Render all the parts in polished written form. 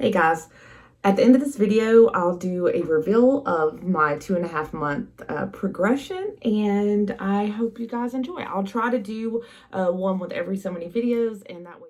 Hey guys, at the end of this video, I'll do a reveal of my 2.5 month progression, and I hope you guys enjoy. I'll try to do one with every so many videos, and that way.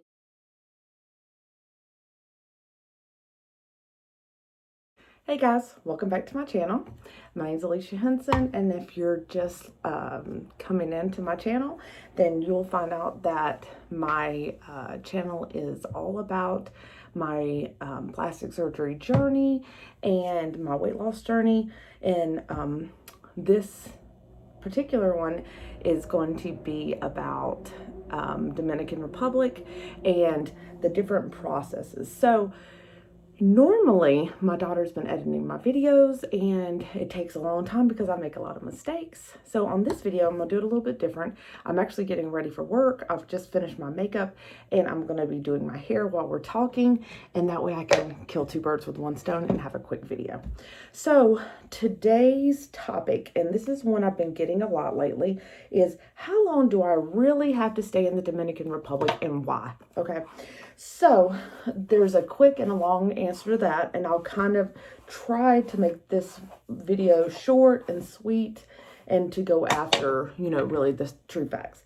Hey guys, welcome back to my channel. My name is Alicia Henson, and if you're just coming into my channel, then you'll find out that my channel is all about my plastic surgery journey and my weight loss journey. And this particular one is going to be about Dominican Republic and the different processes. So normally, my daughter's been editing my videos, and it takes a long time because I make a lot of mistakes. So on this video, I'm gonna do it a little bit different. I'm actually getting ready for work. I've just finished my makeup, and I'm gonna be doing my hair while we're talking, and that way I can kill two birds with one stone and have a quick video. So today's topic, and this is one I've been getting a lot lately, is how long do I really have to stay in the Dominican Republic and why? Okay. So there's a quick and a long answer to that, and I'll kind of try to make this video short and sweet and to go after, really the true facts.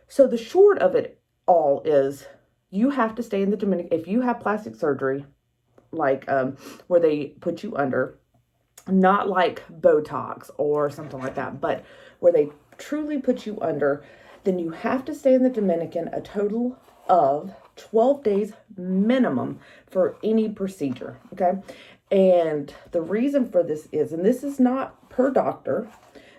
So the short of it all is you have to stay in the Dominican. If you have plastic surgery, like where they put you under, not like Botox or something like that, but where they truly put you under, then you have to stay in the Dominican a total of 12 days minimum for any procedure, okay? And the reason for this is, and this is not per doctor,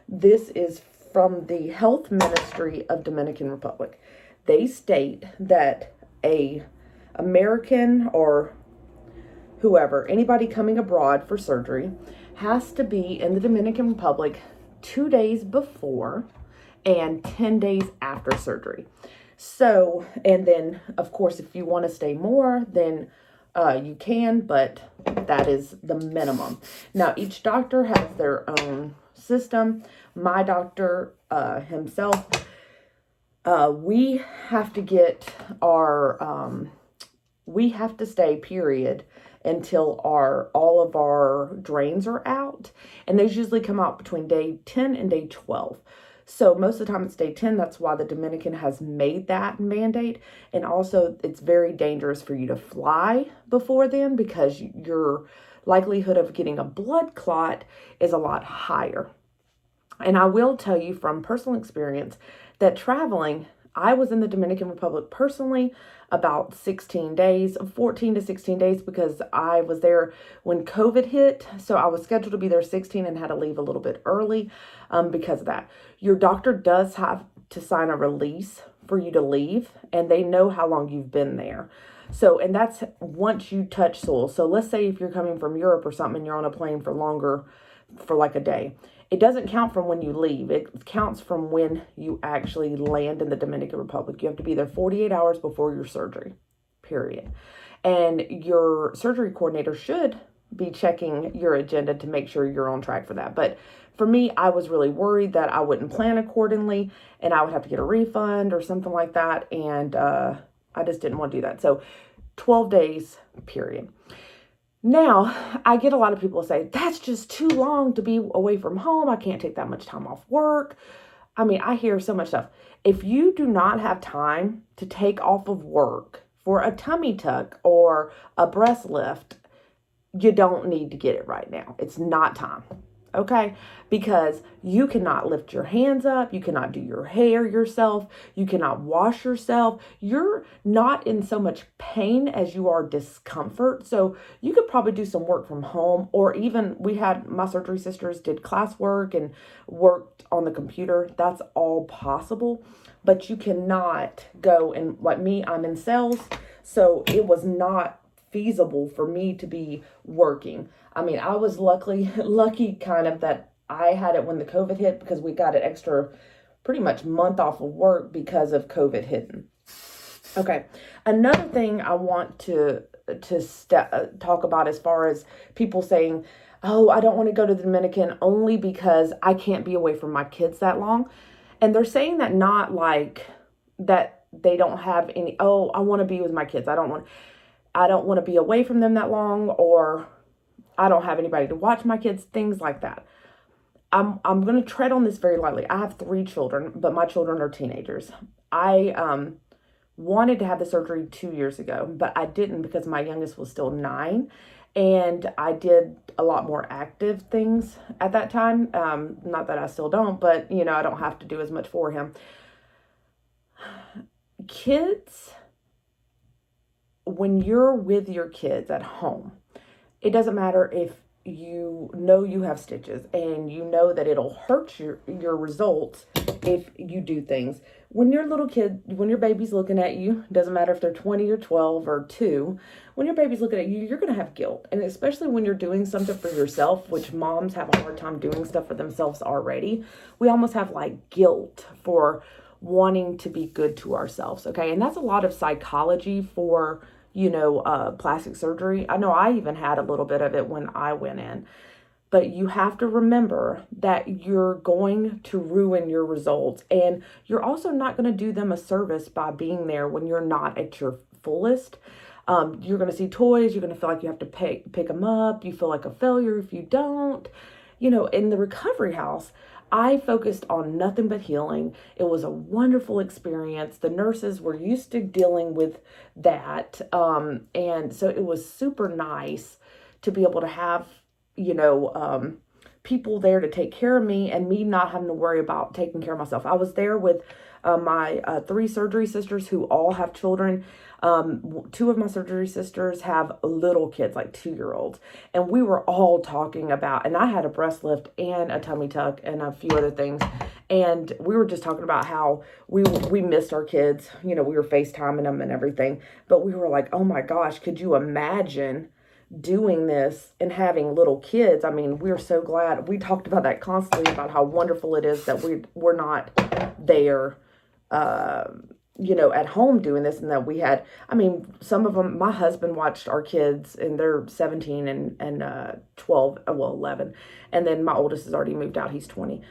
this is from the health ministry of Dominican Republic. They state that a American or whoever, anybody coming abroad for surgery, has to be in the Dominican Republic 2 days before and 10 days after surgery. So, and then of course, if you want to stay more, then you can, but that is the minimum. Now, each doctor has their own system. My doctor himself, we have to get our, we have to stay, period, until all of our drains are out. And those usually come out between day 10 and day 12. So most of the time it's day 10. That's why the Dominican has made that mandate. And also it's very dangerous for you to fly before then because your likelihood of getting a blood clot is a lot higher. And I will tell you from personal experience that traveling, I was in the Dominican Republic personally about 16 days, 14 to 16 days, because I was there when COVID hit. So I was scheduled to be there 16 and had to leave a little bit early because of that. Your doctor does have to sign a release for you to leave, and they know how long you've been there. So, and that's once you touch soil. So let's say if you're coming from Europe or something and you're on a plane for longer, for like a day. It doesn't count from when you leave. It counts from when you actually land in the Dominican Republic. You have to be there 48 hours before your surgery, period. And your surgery coordinator should be checking your agenda to make sure you're on track for that. But for me, I was really worried that I wouldn't plan accordingly and I would have to get a refund or something like that. And I just didn't want to do that. So 12 days, period. Now, I get a lot of people say, that's just too long to be away from home. I can't take that much time off work. I mean, I hear so much stuff. If you do not have time to take off of work for a tummy tuck or a breast lift, you don't need to get it right now. It's not time. Okay, because you cannot lift your hands up. You cannot do your hair yourself. You cannot wash yourself. You're not in so much pain as you are discomfort. So you could probably do some work from home, or even my surgery sisters did classwork and worked on the computer. That's all possible, but you cannot go and, like me, I'm in sales. So it was not feasible for me to be working. I mean, I was lucky kind of that I had it when the COVID hit, because we got an extra pretty much month off of work because of COVID hitting. Okay. Another thing I want to talk about as far as people saying, oh, I don't want to go to the Dominican only because I can't be away from my kids that long. And they're saying that not like that they don't have any, oh, I want to be with my kids. I don't want to be away from them that long, or I don't have anybody to watch my kids, things like that. I'm going to tread on this very lightly. I have 3 children, but my children are teenagers. I wanted to have the surgery 2 years ago, but I didn't because my youngest was still 9, and I did a lot more active things at that time. Not that I still don't, but I don't have to do as much for him. Kids, when you're with your kids at home, it doesn't matter if you know you have stitches and you know that it'll hurt your results if you do things. When your little kid, when your baby's looking at you, doesn't matter if they're 20 or 12 or 2, when your baby's looking at you, you're going to have guilt. And especially when you're doing something for yourself, which moms have a hard time doing stuff for themselves already. We almost have like guilt for wanting to be good to ourselves. Okay. And that's a lot of psychology for plastic surgery. I know I even had a little bit of it when I went in, but you have to remember that you're going to ruin your results, and you're also not going to do them a service by being there when you're not at your fullest. You're going to see toys. You're going to feel like you have to pick them up. You feel like a failure if you don't. In the recovery house, I focused on nothing but healing. It was a wonderful experience. The nurses were used to dealing with that. And so it was super nice to be able to have, people there to take care of me and me not having to worry about taking care of myself. I was there with my 3 surgery sisters who all have children. 2 of my surgery sisters have little kids, like 2-year-olds. And we were all talking about, and I had a breast lift and a tummy tuck and a few other things. And we were just talking about how we missed our kids. We were FaceTiming them and everything. But we were like, oh my gosh, could you imagine doing this and having little kids? I mean, we're so glad. We talked about that constantly, about how wonderful it is that we're not there, at home doing this, and that we had, some of them, my husband watched our kids, and they're 17 and 12, 11. And then my oldest has already moved out. He's 20.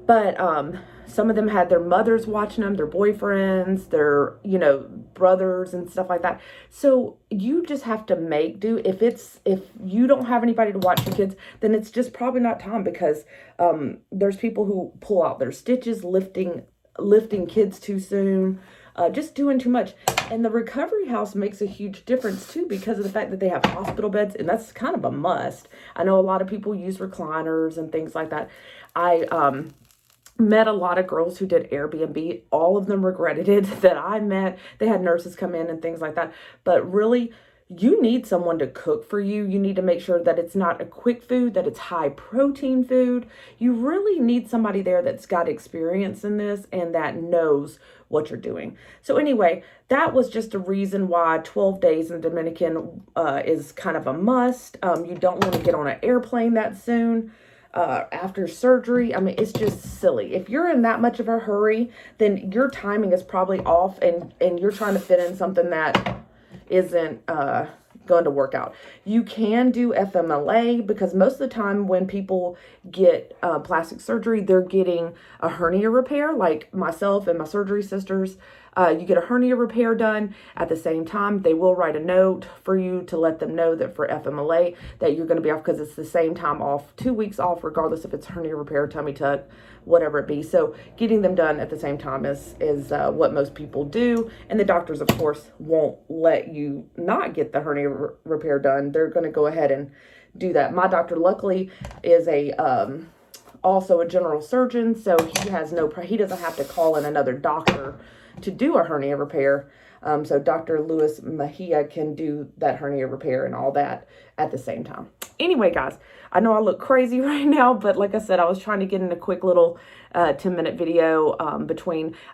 But some of them had their mothers watching them, their boyfriends, their, brothers and stuff like that. So you just have to make do. If you don't have anybody to watch your kids, then it's just probably not time, because there's people who pull out their stitches, lifting kids too soon, just doing too much. And the recovery house makes a huge difference too, because of the fact that they have hospital beds, and that's kind of a must. I know a lot of people use recliners and things like that. I met a lot of girls who did Airbnb. All of them regretted it that I met. They had nurses come in and things like that. But really, you need someone to cook for you. You need to make sure that it's not a quick food, that it's high protein food. You really need somebody there that's got experience in this and that knows what you're doing. So anyway, that was just a reason why 12 days in the Dominican is kind of a must. You don't want to get on an airplane that soon. After surgery. It's just silly. If you're in that much of a hurry, then your timing is probably off, and you're trying to fit in something that isn't going to work out. You can do FMLA, because most of the time when people get plastic surgery, they're getting a hernia repair, like myself and my surgery sisters. You get a hernia repair done at the same time. They will write a note for you to let them know that for FMLA that you're going to be off, because it's the same time off, 2 weeks off, regardless if it's hernia repair, tummy tuck, whatever it be. So getting them done at the same time is what most people do. And the doctors, of course, won't let you not get the hernia repair done. They're going to go ahead and do that. My doctor, luckily, is also a general surgeon, so he doesn't have to call in another doctor to do a hernia repair. So Dr.Luis Mejia can do that hernia repair and all that at the same time. Anyway, guys, I know I look crazy right now, but like I said, I was trying to get in a quick little 10-minute video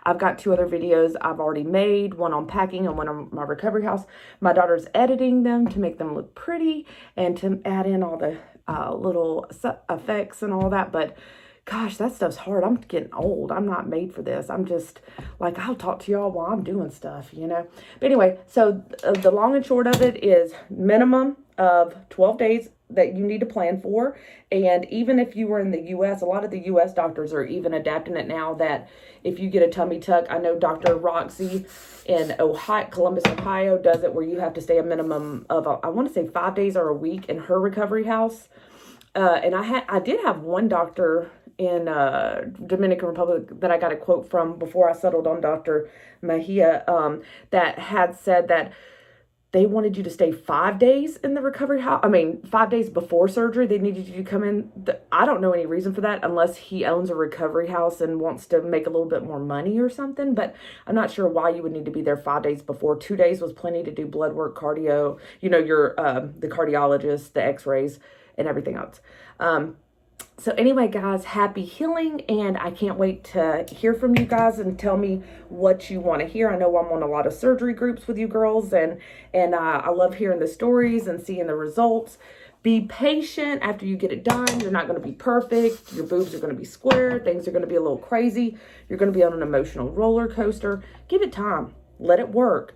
I've got 2 other videos I've already made, one on packing and one on my recovery house. My daughter's editing them to make them look pretty and to add in all the little effects and all that, but gosh, that stuff's hard. I'm getting old. I'm not made for this. I'm just like, I'll talk to y'all while I'm doing stuff, But anyway, so the long and short of it is minimum of 12 days that you need to plan for. And even if you were in the U.S., a lot of the U.S. doctors are even adapting it now that if you get a tummy tuck, I know Dr. Roxy in Ohio, Columbus, Ohio, does it where you have to stay a minimum of, I want to say 5 days or a week in her recovery house. And I did have one doctor in Dominican Republic that I got a quote from before I settled on Dr. Mejia, that had said that they wanted you to stay 5 days in the recovery house. I mean, 5 days before surgery, they needed you to come in. I don't know any reason for that unless he owns a recovery house and wants to make a little bit more money or something. But I'm not sure why you would need to be there 5 days before. 2 days was plenty to do blood work, cardio, your the cardiologist, the x-rays, and everything else. So anyway, guys, happy healing, and I can't wait to hear from you guys and tell me what you want to hear. I know I'm on a lot of surgery groups with you girls, and I love hearing the stories and seeing the results. Be patient after you get it done. You're not going to be perfect. Your boobs are going to be square. Things are going to be a little crazy. You're going to be on an emotional roller coaster. Give it time. Let it work.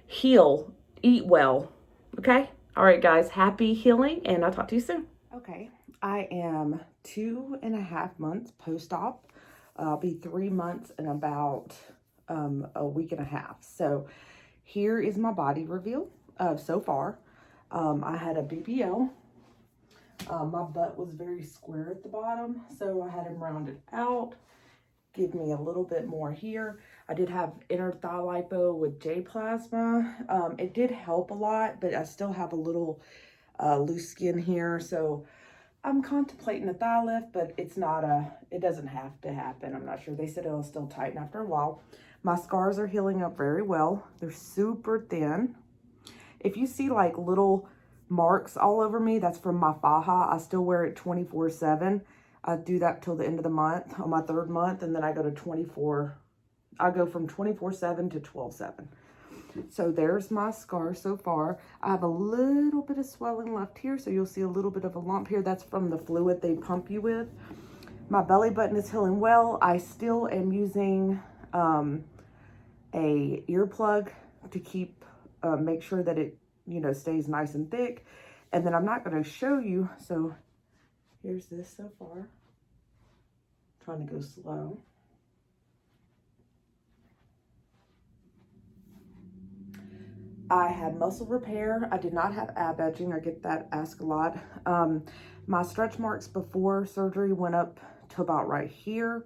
Heal. Eat well. Okay? All right, guys. Happy healing, and I'll talk to you soon. Okay. I am 2.5 months post-op. I'll be 3 months in about a week and a half. So here is my body reveal so far. I had a BBL. My butt was very square at the bottom, so I had him rounded out. Give me a little bit more here. I did have inner thigh lipo with J plasma. It did help a lot, but I still have a little loose skin here, so I'm contemplating a thigh lift, but it doesn't have to happen. I'm not sure. They said it'll still tighten after a while. My scars are healing up very well. They're super thin. If you see like little marks all over me, that's from my faja. I still wear it 24/7. I do that till the end of the month, on my 3rd month, and then I go to 24. I go from 24/7 to 12/7. So there's my scar so far. I have a little bit of swelling left here, so you'll see a little bit of a lump here. That's from the fluid they pump you with. My belly button is healing well. I still am using a earplug to keep make sure that it stays nice and thick. And then I'm not going to show you. So here's this so far. I'm trying to go slow. I had muscle repair. I did not have ab edging. I get that asked a lot. My stretch marks before surgery went up to about right here.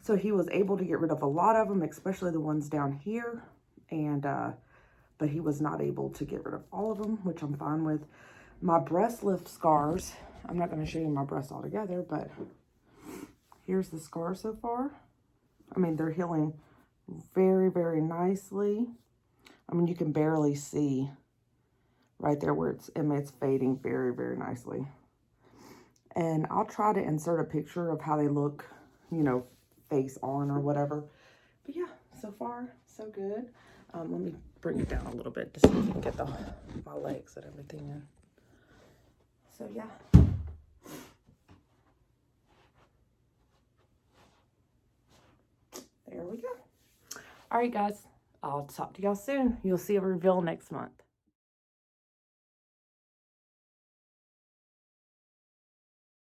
So he was able to get rid of a lot of them, especially the ones down here. And, but he was not able to get rid of all of them, which I'm fine with. My breast lift scars, I'm not going to show you my breasts all together, but here's the scars so far. I mean, they're healing very, very nicely. I mean, you can barely see right there where it's fading very, very nicely. And I'll try to insert a picture of how they look, face on or whatever. But yeah, so far, so good. Let me bring it down a little bit to see if you can get my legs and everything in. So yeah. There we go. All right, guys. I'll talk to y'all soon. You'll see a reveal next month.